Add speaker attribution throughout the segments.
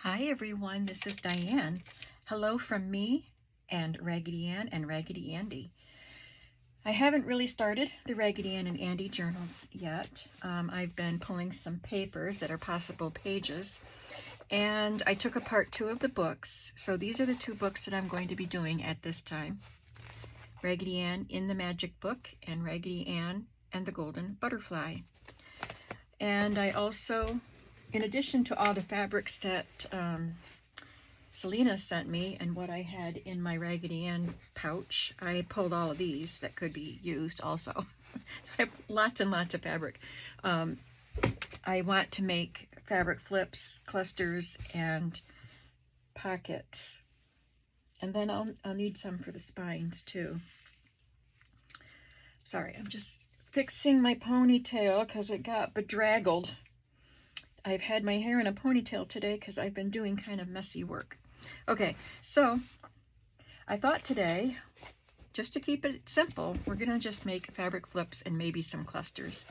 Speaker 1: Hi everyone, this is Diane. Hello from me and Raggedy Ann and Raggedy Andy. I haven't really started the Raggedy Ann and Andy journals yet. I've been pulling some papers that are possible pages, and I took apart 2 of the books. So these are the 2 books that I'm going to be doing at this time. Raggedy Ann in the Magic Book and Raggedy Ann and the Golden Butterfly. And I also, in addition to all the fabrics that Selena sent me and what I had in my Raggedy Ann pouch, I pulled all of these that could be used also. So I have lots and lots of fabric. I want to make fabric flips, clusters, and pockets. And then I'll need some for the spines too. Sorry, I'm just fixing my ponytail because it got bedraggled. I've had my hair in a ponytail today because I've been doing kind of messy work. Okay, so I thought today, just to keep it simple, we're going to just make fabric flips and maybe some clusters.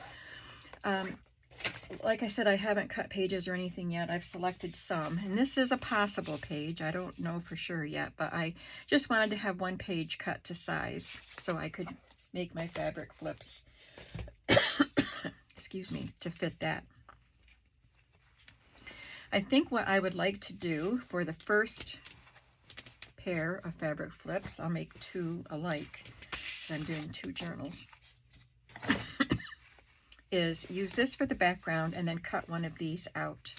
Speaker 1: Like I said, I haven't cut pages or anything yet. I've selected some, and this is a possible page. I don't know for sure yet, but I just wanted to have 1 page cut to size so I could make my fabric flips, excuse me, to fit that. I think what I would like to do for the first pair of fabric flips, I'll make 2 alike, I'm doing 2 journals, is use this for the background and then cut one of these out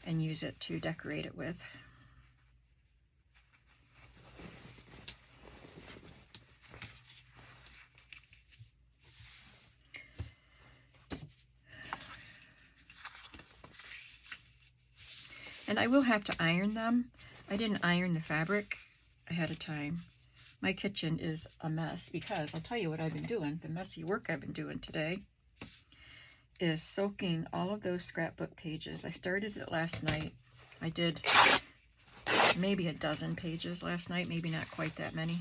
Speaker 1: and use it to decorate it with. And I will have to iron them. I didn't iron the fabric ahead of time. My kitchen is a mess because I'll tell you what I've been doing. The messy work I've been doing today is soaking all of those scrapbook pages. I started it last night. I did maybe a dozen pages last night, maybe not quite that many,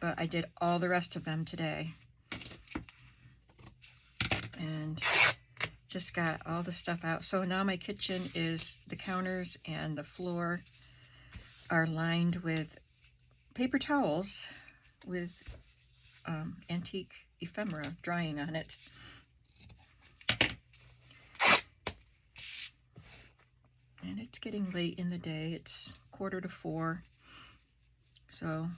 Speaker 1: but I did all the rest of them today. And just got all the stuff out. So now my kitchen is, the counters and the floor are lined with paper towels with antique ephemera drying on it. And it's getting late in the day. It's 3:45. So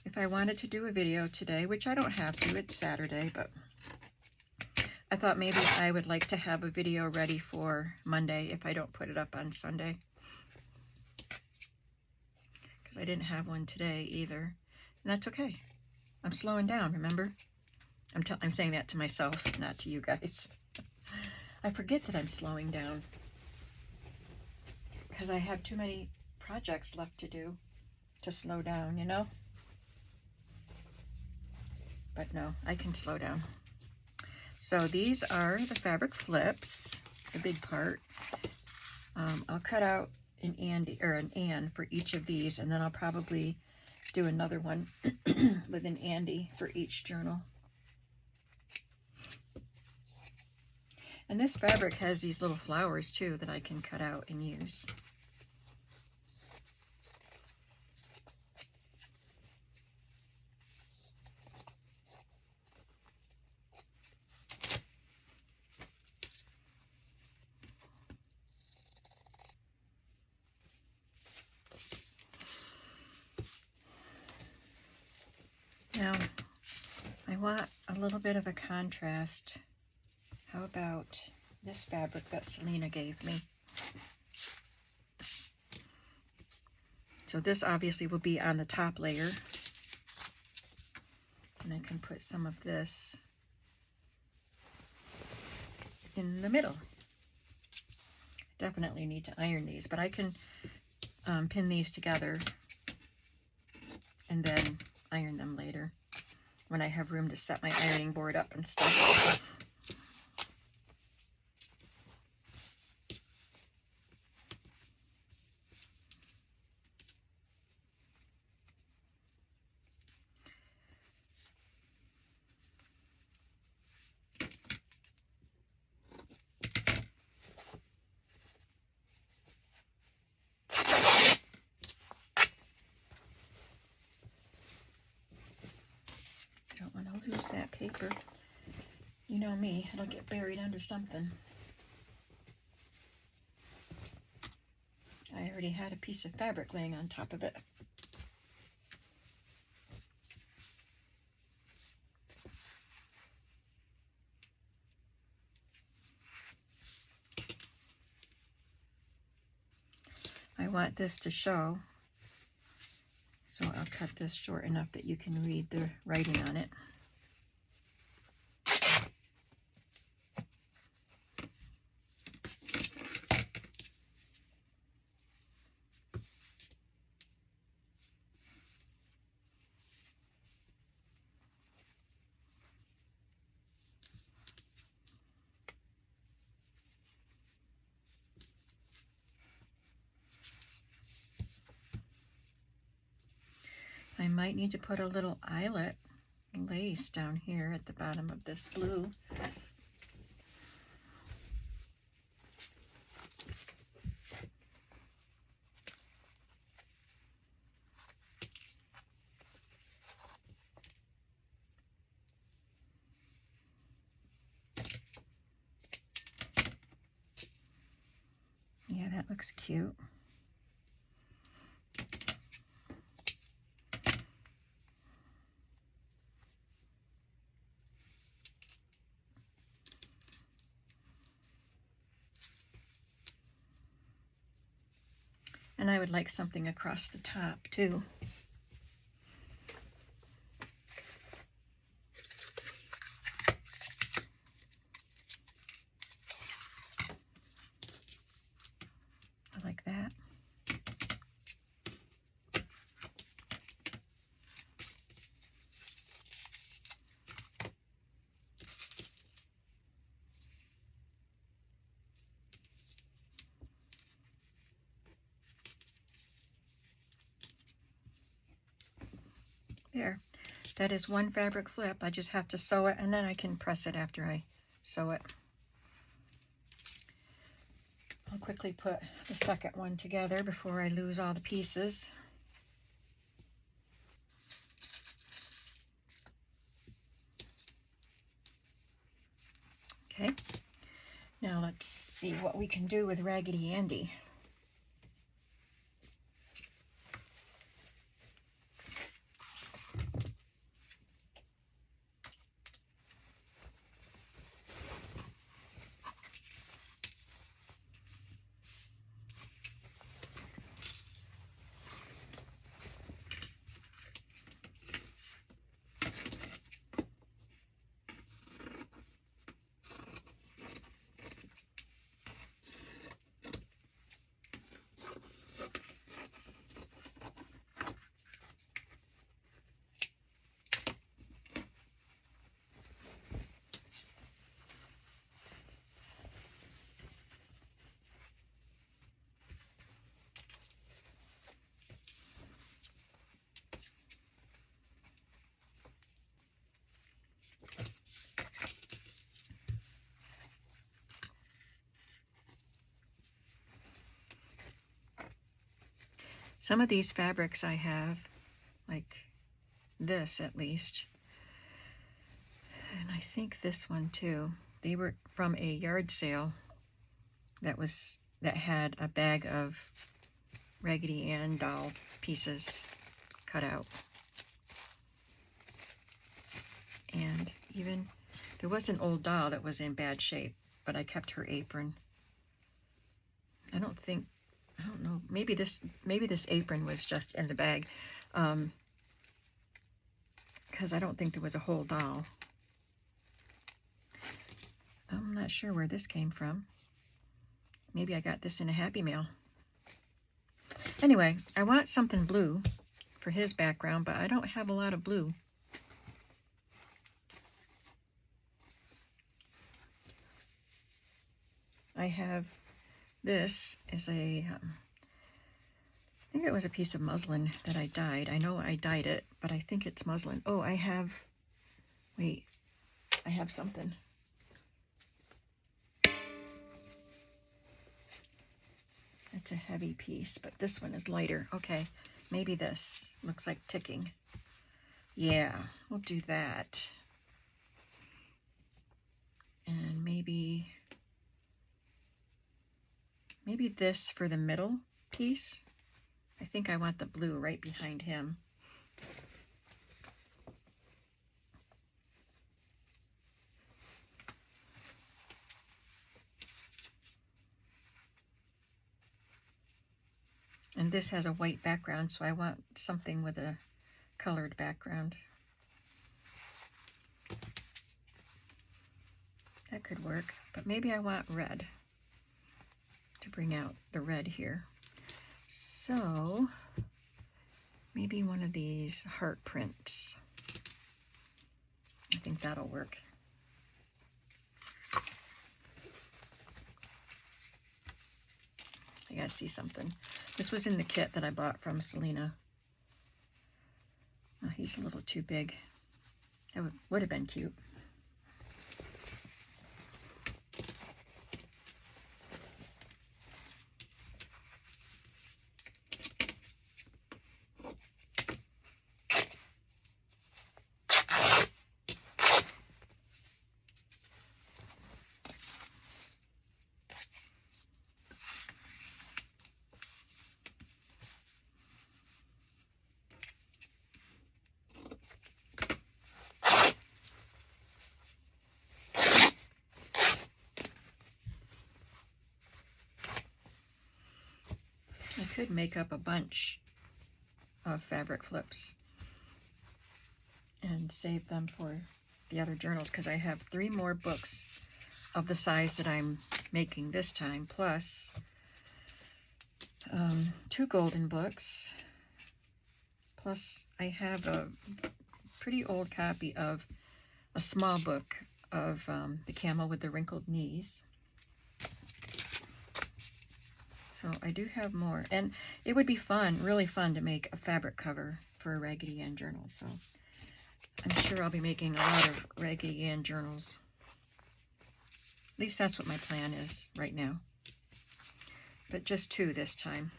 Speaker 1: if I wanted to do a video today, which I don't have to, it's Saturday, but I thought maybe I would like to have a video ready for Monday if I don't put it up on Sunday. Because I didn't have one today either. And that's okay. I'm slowing down, remember? I'm saying that to myself, not to you guys. I forget that I'm slowing down. Because I have too many projects left to do to slow down, you know? But no, I can slow down. So these are the fabric flips, the big part. I'll cut out an Ann for each of these, and then I'll probably do another one with an Andy for each journal. And this fabric has these little flowers too that I can cut out and use. Now, I want a little bit of a contrast. How about this fabric that Selena gave me? So this obviously will be on the top layer. And I can put some of this in the middle. Definitely need to iron these, but I can pin these together and then iron them later when I have room to set my ironing board up and stuff. lose that paper. You know me, it'll get buried under something. I already had a piece of fabric laying on top of it. I want this to show, so I'll cut this short enough that you can read the writing on it. I might need to put a little eyelet lace down here at the bottom of this blue. Yeah, that looks cute. And I would like something across the top too. I like that. There, that is one fabric flip. I just have to sew it and then I can press it after I sew it. I'll quickly put the second one together before I lose all the pieces. Okay, now let's see what we can do with Raggedy Andy. Some of these fabrics I have, like this at least, and I think this one too, they were from a yard sale that had a bag of Raggedy Ann doll pieces cut out. And even, there was an old doll that was in bad shape, but I kept her apron. I don't know, maybe this apron was just in the bag, because I don't think there was a whole doll. I'm not sure where this came from. Maybe I got this in a Happy Meal. Anyway, I want something blue for his background, but I don't have a lot of blue. I have, this is a, I think it was a piece of muslin that I dyed. I know I dyed it, but I think it's muslin. Oh, I have, wait, I have something. It's a heavy piece, but this one is lighter. Okay, maybe this looks like ticking. Yeah, we'll do that. And maybe this for the middle piece. I think I want the blue right behind him. And this has a white background, so I want something with a colored background. That could work, but maybe I want red to bring out the red here. So maybe one of these heart prints. I think that'll work. I gotta see something. This was in the kit that I bought from Selena. Oh, he's a little too big. That would have been cute. I could make up a bunch of fabric flips and save them for the other journals, because I have 3 more books of the size that I'm making this time, plus 2 golden books, plus I have a pretty old copy of a small book of The Camel with the Wrinkled Knees. So I do have more, and it would be fun, really fun, to make a fabric cover for a Raggedy Ann journal. So I'm sure I'll be making a lot of Raggedy Ann journals. At least that's what my plan is right now. But just 2 this time.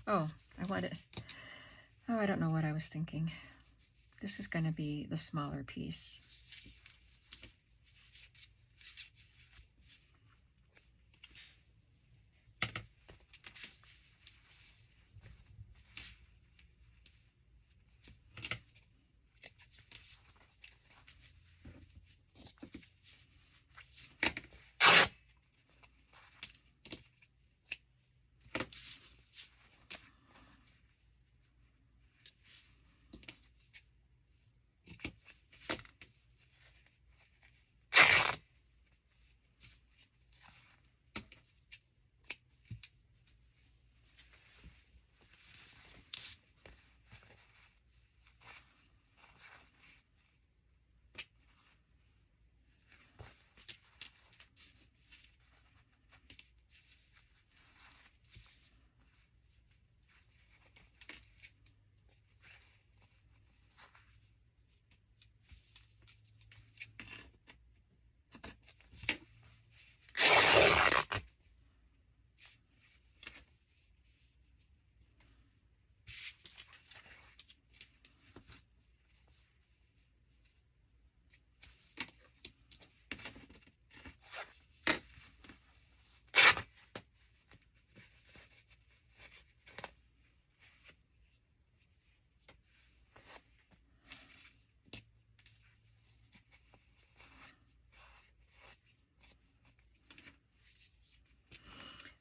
Speaker 1: Oh, I don't know what I was thinking. This is going to be the smaller piece.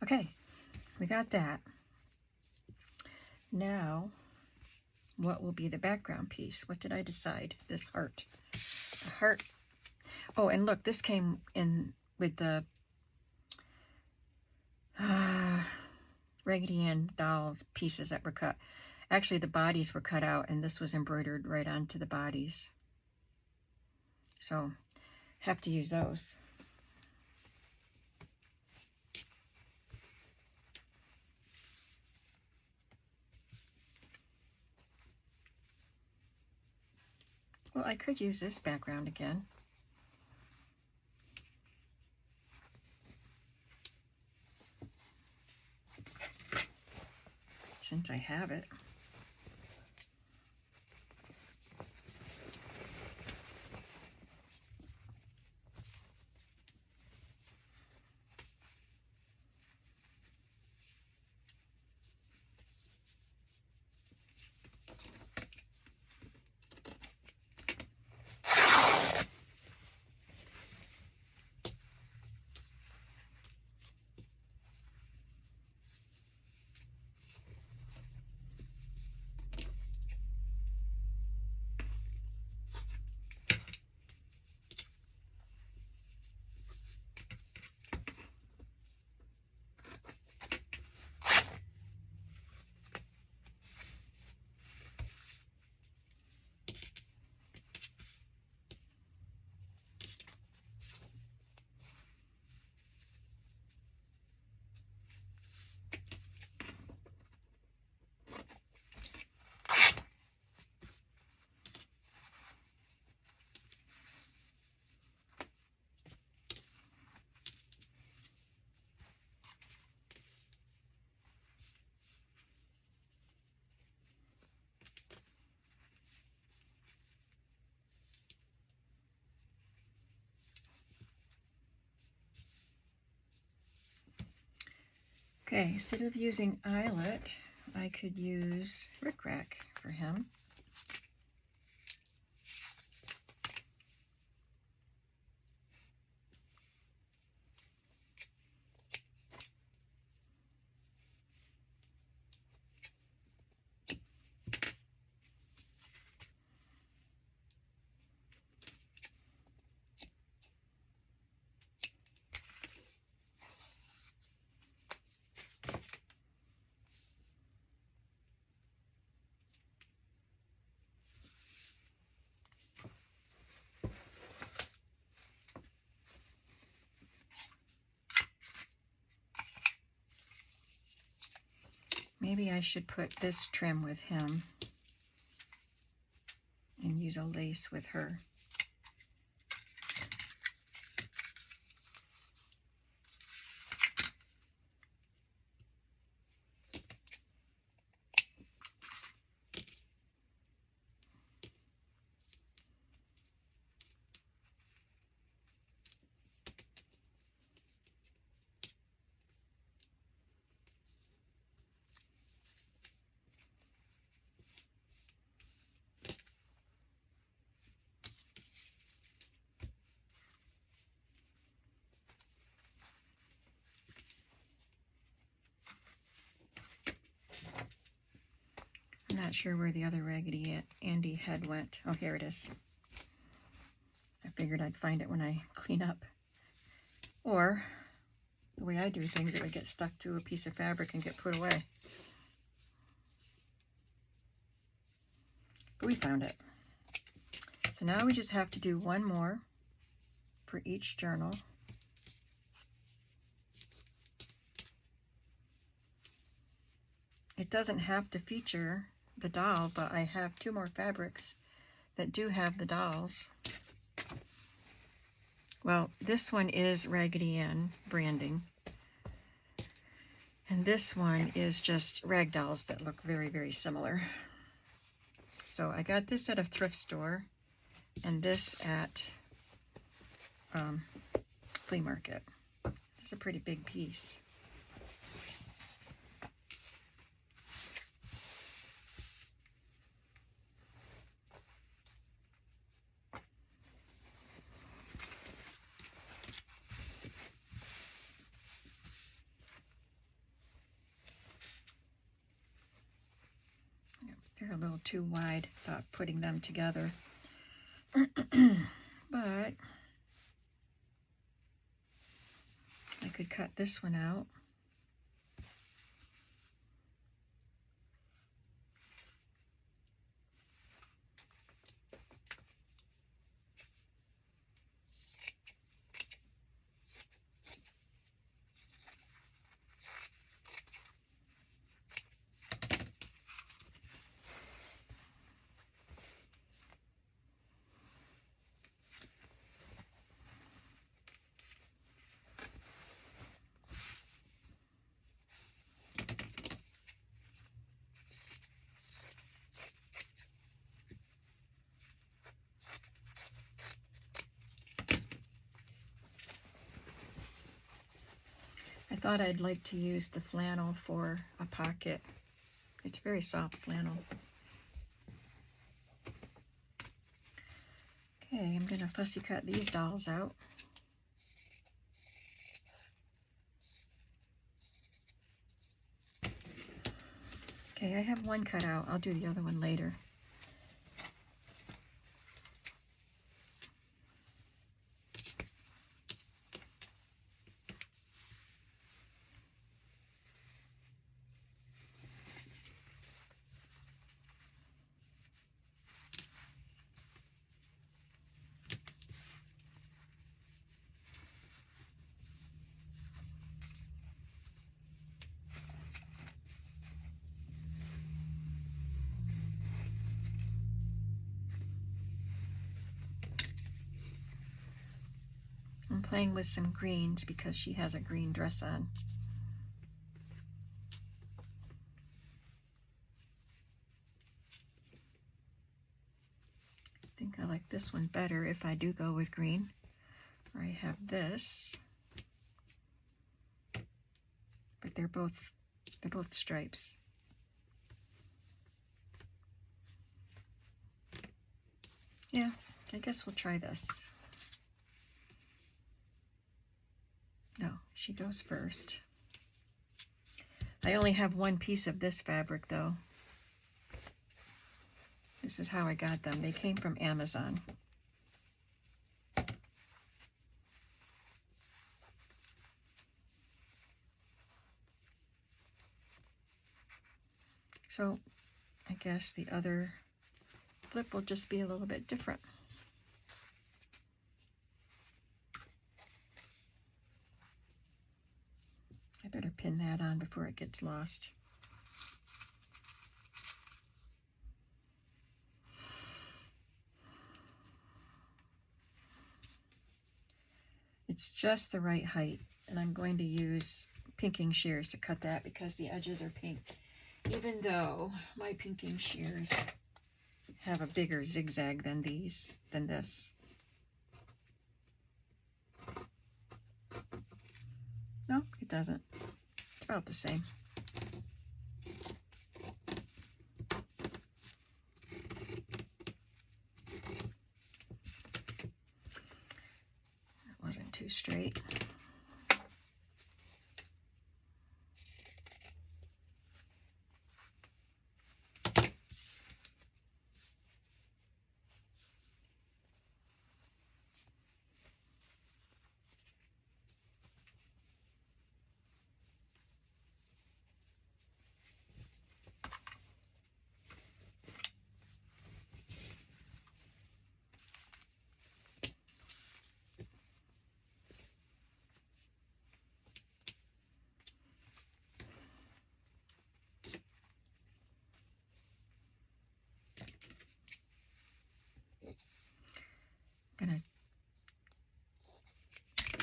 Speaker 1: Okay, we got that. Now, what will be the background piece? What did I decide? This heart. The heart. Oh, and look, this came in with the Raggedy Ann dolls pieces that were cut. Actually, the bodies were cut out, and this was embroidered right onto the bodies. So, have to use those. Well, I could use this background again. Since I have it. Okay, instead of using eyelet, I could use rickrack for him. Maybe I should put this trim with him and use a lace with her. I'm not sure where the other Raggedy Andy head went. Oh, here it is. I figured I'd find it when I clean up. Or, the way I do things, it would get stuck to a piece of fabric and get put away. But we found it. So now we just have to do one more for each journal. It doesn't have to feature the doll, but I have two more fabrics that do have the dolls. Well, this one is Raggedy Ann branding. And this one is just rag dolls that look very, very similar. So I got this at a thrift store and this at flea market. It's a pretty big piece. They're a little too wide about putting them together. But I could cut this one out. I thought I'd like to use the flannel for a pocket. It's very soft flannel. Okay, I'm going to fussy cut these dolls out. Okay, I have one cut out. I'll do the other one later. I'm playing with some greens because she has a green dress on. I think I like this one better if I do go with green. I have this, but they're both stripes. Yeah, I guess we'll try this. No, she goes first. I only have one piece of this fabric though. This is how I got them. They came from Amazon. So I guess the other flip will just be a little bit different. I better pin that on before it gets lost. It's just the right height, and I'm going to use pinking shears to cut that because the edges are pink. Even though my pinking shears have a bigger zigzag than this. No, it doesn't. It's about the same. That wasn't too straight. I'm gonna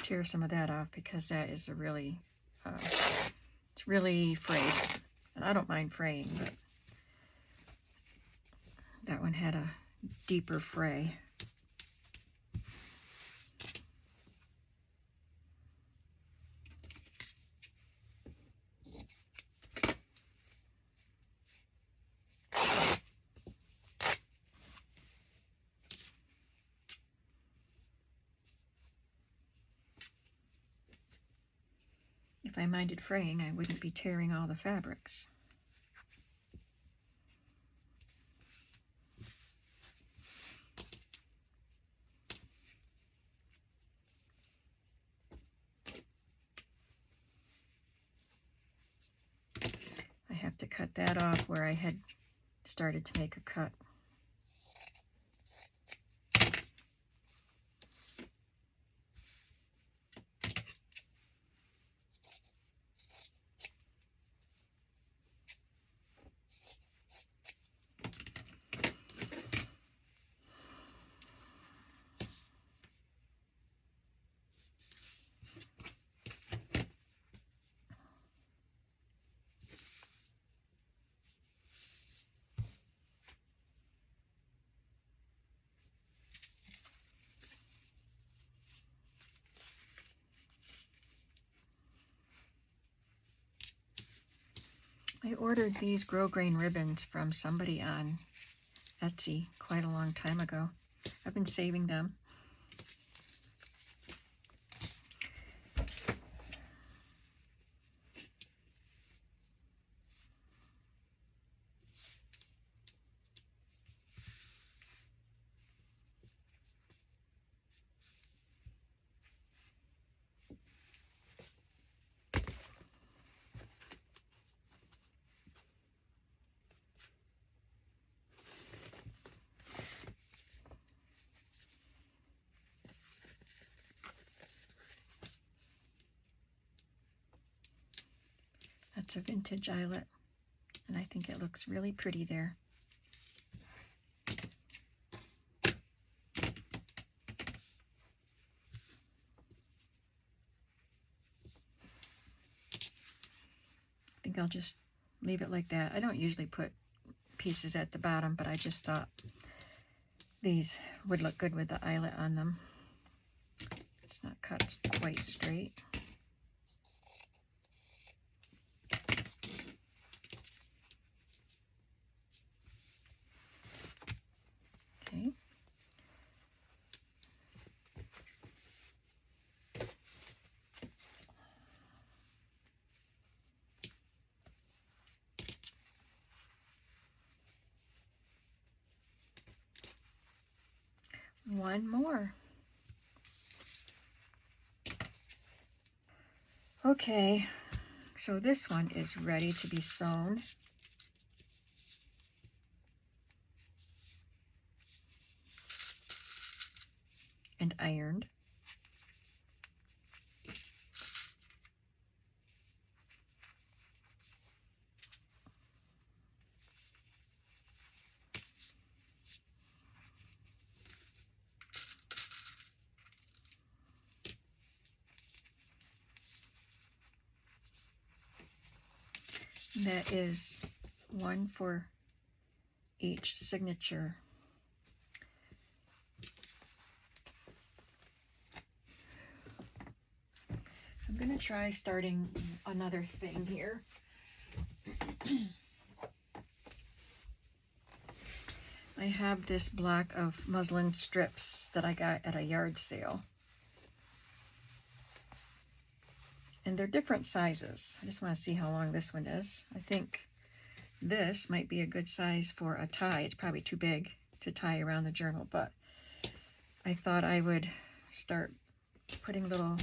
Speaker 1: tear some of that off because that is a really, it's really frayed. And I don't mind fraying, but that one had a deeper fray. If I minded fraying, I wouldn't be tearing all the fabrics. I have to cut that off where I had started to make a cut. I ordered these grosgrain ribbons from somebody on Etsy quite a long time ago. I've been saving them. That's a vintage eyelet, and I think it looks really pretty there. I think I'll just leave it like that. I don't usually put pieces at the bottom, but I just thought these would look good with the eyelet on them. It's not cut quite straight. one more. Okay, so this one is ready to be sewn. And ironed. That is one for each signature. I'm going to try starting another thing here. I have this block of muslin strips that I got at a yard sale. And they're different sizes. I just want to see how long this one is. I think this might be a good size for a tie. It's probably too big to tie around the journal, but I thought I would start putting little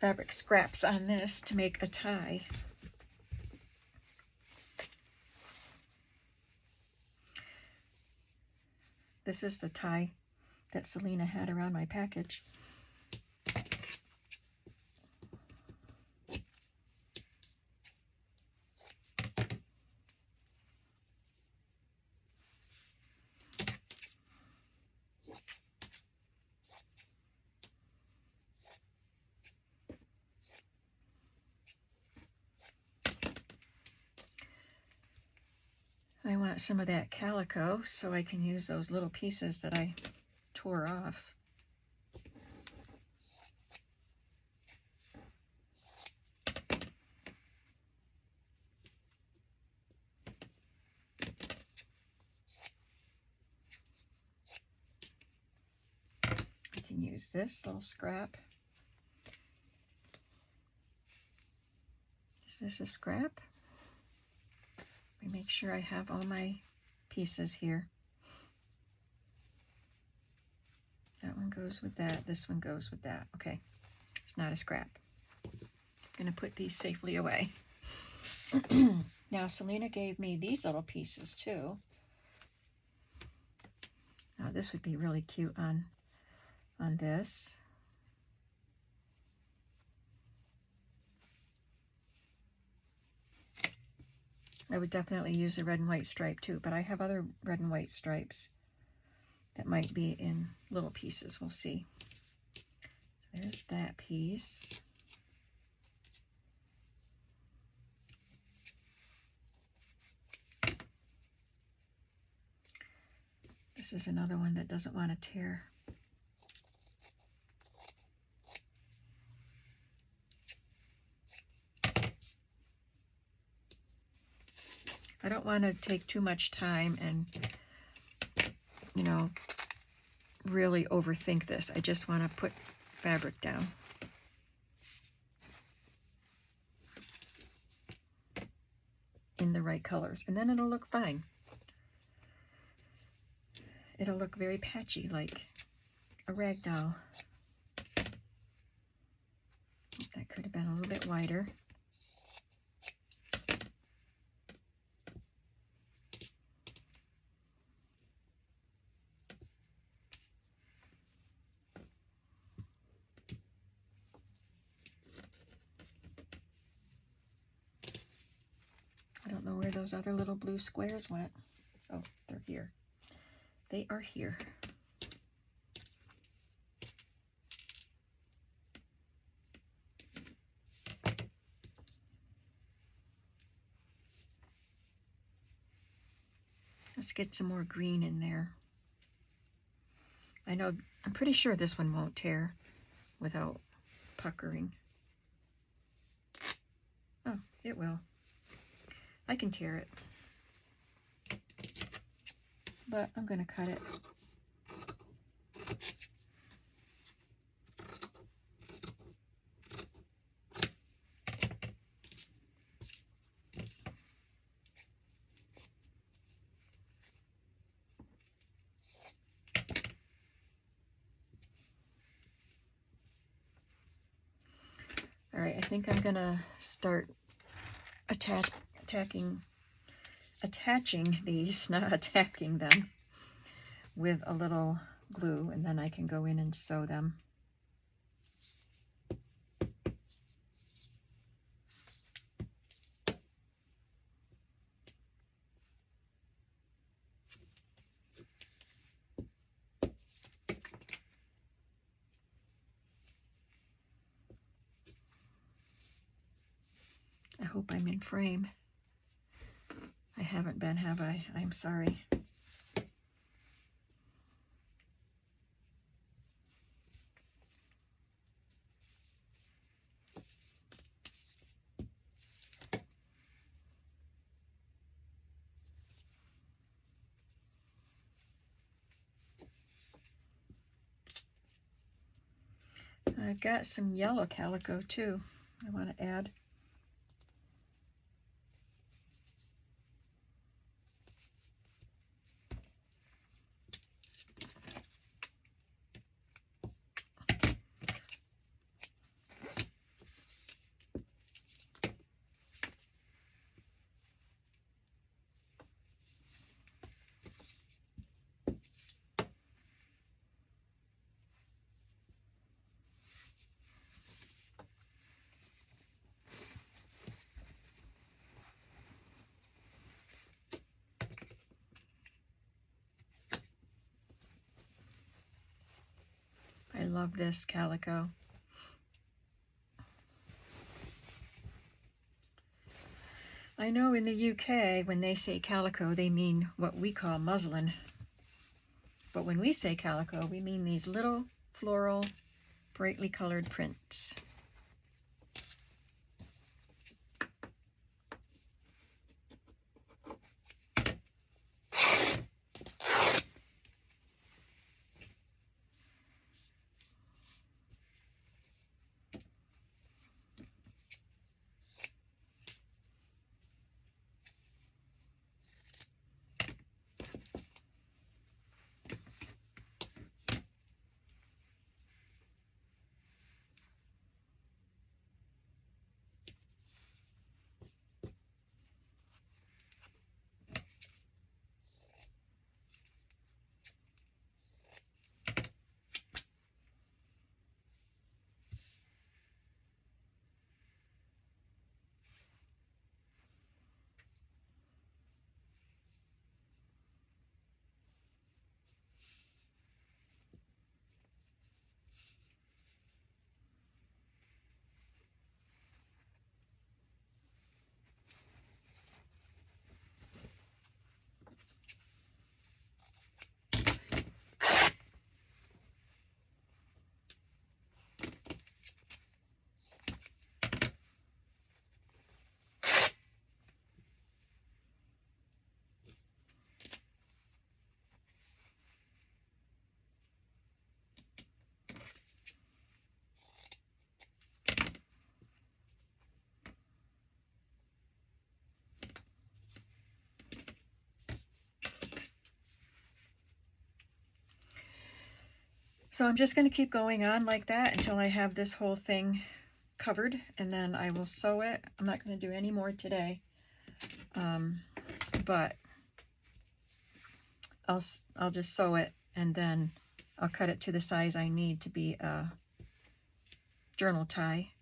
Speaker 1: fabric scraps on this to make a tie. This is the tie that Selena had around my package. I want some of that calico so I can use those little pieces that I tore off. I can use this little scrap. Is this a scrap? Let me make sure I have all my pieces here. That one goes with that. This one goes with that. Okay, it's not a scrap. I'm going to put these safely away. Now, Selena gave me these little pieces too. Now, this would be really cute on this. I would definitely use a red and white stripe too, but I have other red and white stripes that might be in little pieces. We'll see. So there's that piece. This is another one that doesn't want to tear. I don't want to take too much time and, you know, really overthink this. I just want to put fabric down. In the right colors, and then it'll look fine. It'll look very patchy, like a rag doll. That could have been a little bit wider. I don't know where those other little blue squares went. Oh, they're here. They are here. Let's get some more green in there. I know, I'm pretty sure this one won't tear without puckering. Oh, it will. I can tear it, but I'm going to cut it. I think I'm gonna start attaching these, not attacking them, with a little glue, and then I can go in and sew them. I hope I'm in frame. I haven't been, have I? I'm sorry. I've got some yellow calico too I want to add. I love this calico. I know in the UK, when they say calico, they mean what we call muslin. But when we say calico, we mean these little floral, brightly colored prints. So I'm just going to keep going on like that until I have this whole thing covered, and then I will sew it. I'm not going to do any more today, but I'll just sew it, and then I'll cut it to the size I need to be a journal tie.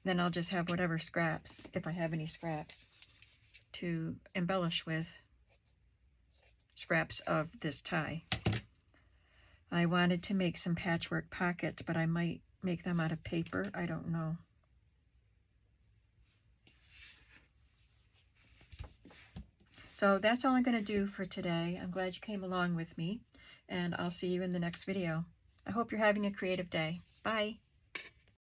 Speaker 1: Then I'll just have whatever scraps, if I have any scraps, to embellish with, scraps of this tie. I wanted to make some patchwork pockets, but I might make them out of paper. I don't know. So that's all I'm going to do for today. I'm glad you came along with me, and I'll see you in the next video. I hope you're having a creative day. Bye.